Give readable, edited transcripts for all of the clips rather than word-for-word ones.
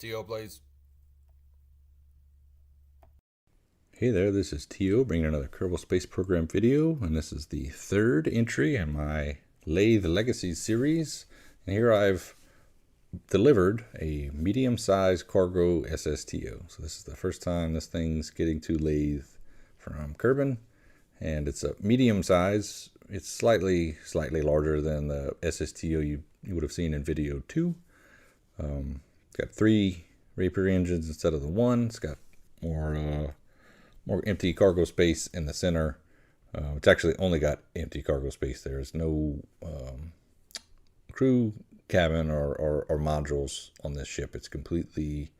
SSTO blades. Hey there, this is T.O. bringing another Kerbal Space Program video, and this is the third entry in my Laythe Legacies Series. And here I've delivered a medium-sized cargo SSTO. So this is the first time this thing's getting to Laythe from Kerbin, and it's a medium size. It's slightly larger than the SSTO you would have seen in video 2. Got 3 Rapier engines instead of the 1. It's got more empty cargo space in the center. It's actually only got empty cargo space. There's no crew cabin or modules on this ship. It's completely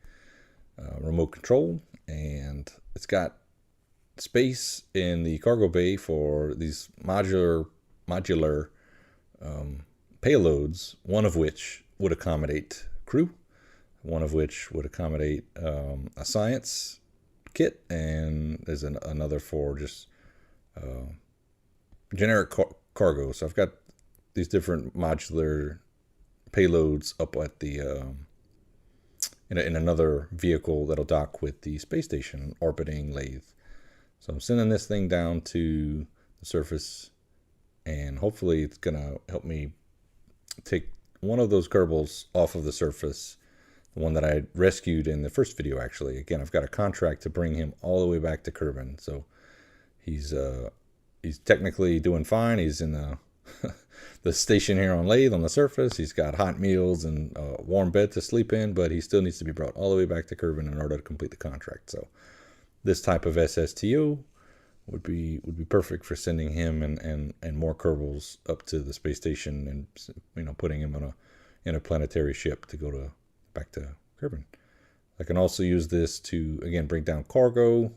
remote controlled, and it's got space in the cargo bay for these modular payloads, one of which would accommodate crew, one of which would accommodate a science kit, and there's another for just generic cargo. So I've got these different modular payloads up at the in another vehicle that'll dock with the space station orbiting Laythe. So I'm sending this thing down to the surface, and hopefully it's gonna help me take one of those Kerbals off of the surface, the one that I rescued in the first video. Actually, again, I've got a contract to bring him all the way back to Kerbin, so he's technically doing fine. He's in the the station here on Laythe on the surface. He's got hot meals and a warm bed to sleep in, but he still needs to be brought all the way back to Kerbin in order to complete the contract. So this type of SSTO would be perfect for sending him and more Kerbals up to the space station, and putting him on a interplanetary ship to go back to Kerbin. I can also use this to again bring down cargo,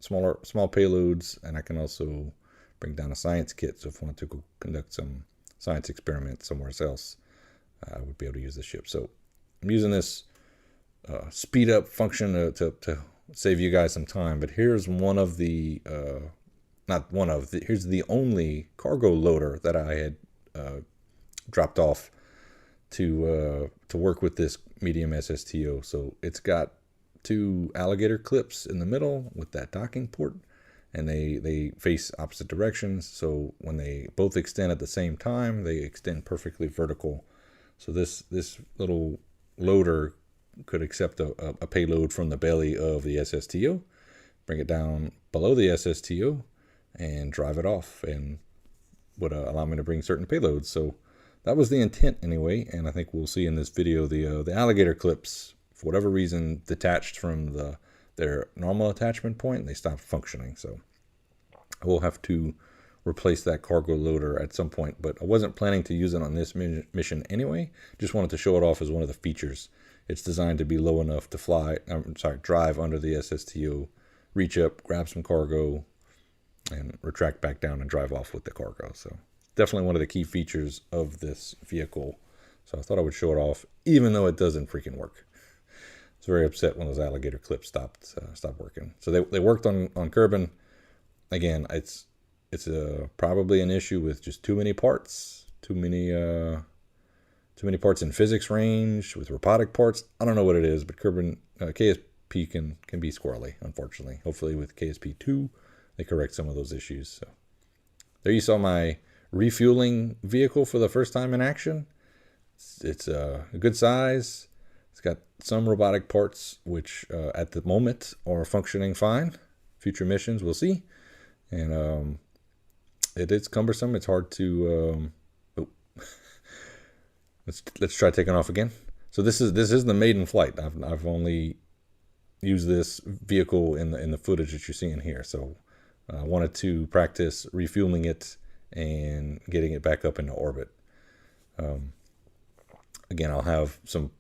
small payloads, and I can also bring down a science kit. So if I want to go conduct some science experiments somewhere else, I would be able to use the ship. So I'm using this speed up function to save you guys some time. But here's one of the here's the only cargo loader that I had dropped off to work with this medium SSTO. So it's got 2 alligator clips in the middle with that docking port, and they face opposite directions. So when they both extend at the same time, they extend perfectly vertical. So this little loader could accept a payload from the belly of the SSTO, bring it down below the SSTO, and drive it off, and would allow me to bring certain payloads. So that was the intent anyway, and I think we'll see in this video the alligator clips, for whatever reason, detached from their normal attachment point, and they stopped functioning. So I will have to replace that cargo loader at some point, but I wasn't planning to use it on this mission anyway. Just wanted to show it off as one of the features. It's designed to be low enough to drive under the SSTO, reach up, grab some cargo, and retract back down and drive off with the cargo. So definitely one of the key features of this vehicle. So I thought I would show it off, even though it doesn't freaking work. I was very upset when those alligator clips stopped working. So they worked on Kerbin. Again, it's probably an issue with just too many parts, too many parts in physics range with robotic parts. I don't know what it is, but Kerbin KSP can be squirrely, unfortunately. Hopefully with KSP 2, they correct some of those issues. So there you saw my refueling vehicle for the first time in action. It's a good size. It's got some robotic parts, which at the moment are functioning fine. Future missions, we'll see. And it is cumbersome. It's hard to let's try taking off again. So this is the maiden flight. I've only used this vehicle in the footage that you're seeing here. So I wanted to practice refueling it and getting it back up into orbit. Again, I'll have some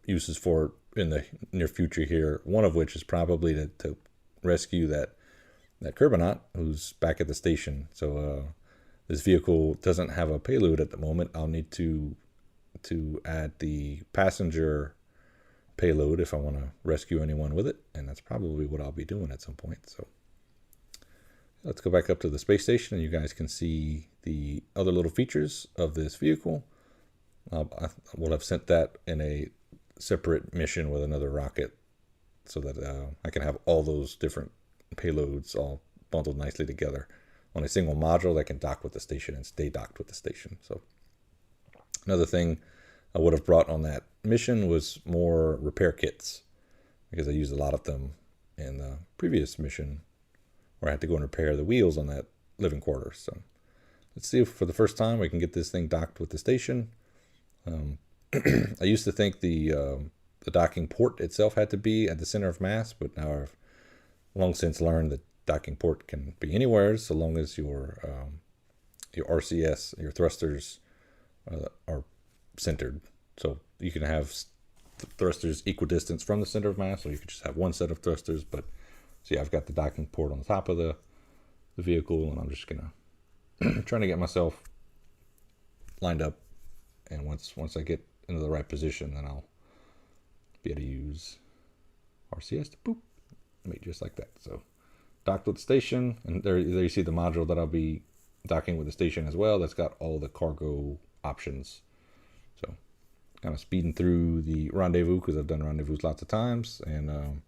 uses for it in the near future here. One of which is probably to rescue that Kerbinaut who's back at the station. So this vehicle doesn't have a payload at the moment. I'll need to add the passenger payload if I want to rescue anyone with it, and that's probably what I'll be doing at some point. So let's go back up to the space station, and you guys can see the other little features of this vehicle. We'll have sent that in a separate mission with another rocket, so that I can have all those different payloads all bundled nicely together on a single module that can dock with the station and stay docked with the station. So another thing I would have brought on that mission was more repair kits, because I used a lot of them in the previous mission where I had to go and repair the wheels on that living quarters. So let's see if for the first time we can get this thing docked with the station. I used to think the docking port itself had to be at the center of mass, but now I've long since learned that docking port can be anywhere, so long as your RCS, your thrusters, are centered. So you can have thrusters equidistant from the center of mass, or you could just have one set of thrusters. But see, I've got the docking port on the top of the vehicle, and I'm just gonna trying to get myself lined up. And once I get into the right position, then I'll be able to use RCS to boop, make just like that. So docked with the station, and there you see the module that I'll be docking with the station as well. That's got all the cargo options. So kind of speeding through the rendezvous, because I've done rendezvous lots of times, and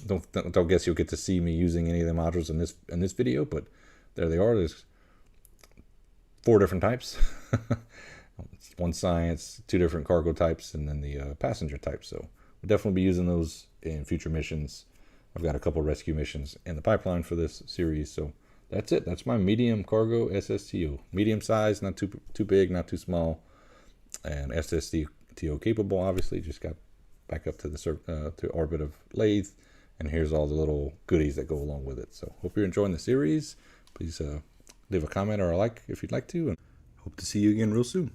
don't guess you'll get to see me using any of the modules in this video, but there they are. There's 4 different types. 1 science, 2 different cargo types, and then the passenger type. So we'll definitely be using those in future missions. I've got a couple rescue missions in the pipeline for this series. So that's it. That's my medium cargo SSTO. Medium size, not too big, not too small, and SSTO capable. Obviously, just got back up to the to orbit of Laythe, and here's all the little goodies that go along with it. So hope you're enjoying the series. Please leave a comment or a like if you'd like to, and hope to see you again real soon.